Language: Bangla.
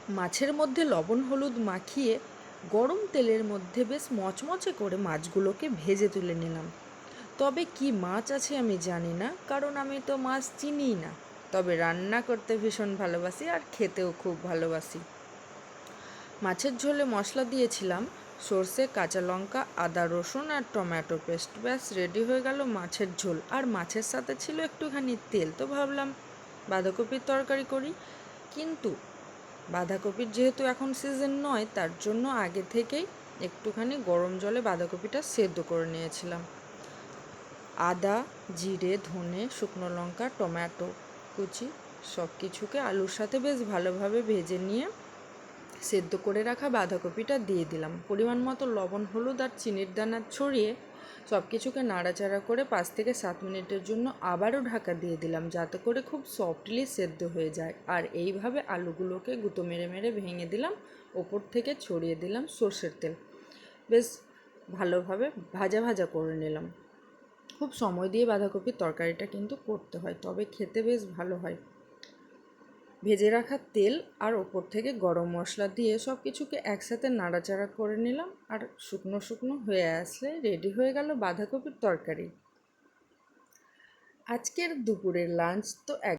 মাছের মধ্যে লবণ হলুদ মাখিয়ে গরম তেলের মধ্যে বেশ মচমচে করে মাছগুলোকে ভেজে তুলে নিলাম। তবে কি মাছ আছে আমি জানি না, কারণ আমি তো মাছ চিনিই না। তবে রান্না করতে ভীষণ ভালোবাসি আর খেতেও খুব ভালোবাসি। মাছের ঝোলে মশলা দিয়েছিলাম সর্ষে, কাঁচা লঙ্কা, আদা, রসুন আর টমেটো পেস্ট। ব্যাস রেডি হয়ে গেল মাছের ঝোল। আর মাছের সাথে ছিল একটুখানি তেল, তো ভাবলাম বাঁধাকপির তরকারি করি। কিন্তু বাঁধাকপির যেহেতু এখন সিজন নয়, তার জন্য আগে থেকেই একটুখানি গরম জলে বাঁধাকপিটা সেদ্ধ করে নিয়েছিলাম। আদা, জিরে, ধনে, শুকনো লঙ্কা, টমেটো কুচি সব কিছুকে আলুর সাথে বেশ ভালোভাবে ভেজে নিয়ে সেদ্ধ করে রাখা বাঁধাকপিটা দিয়ে দিলাম। পরিমাণ মতো লবণ, হলুদ আর চিনির দানা ছড়িয়ে সব কিছুকে নাড়াচাড়া করে 5 থেকে 7 মিনিটের জন্য আবারও ঢাকা দিয়ে দিলাম, যাতে করে খুব সফটলি সেদ্ধ হয়ে যায়। আর এইভাবে আলুগুলোকে গুঁতো মেরে মেরে ভেঙে দিলাম, ওপর থেকে ছড়িয়ে দিলাম সর্ষের তেল। বেশ ভালোভাবে ভাজা ভাজা করে নিলাম। খুব সময় দিয়ে বাঁধাকপির তরকারিটা কিন্তু করতে হয়, তবে খেতে বেশ ভালো হয়। ভেজে রাখা তেল আর ওপর থেকে গরম মশলা দিয়ে সব কিছুকে একসাথে নাড়াচাড়া করে নিলাম। আর শুকনো শুকনো হয়ে আসলে রেডি হয়ে গেল বাঁধাকপির তরকারি। আজকের দুপুরের লাঞ্চ তো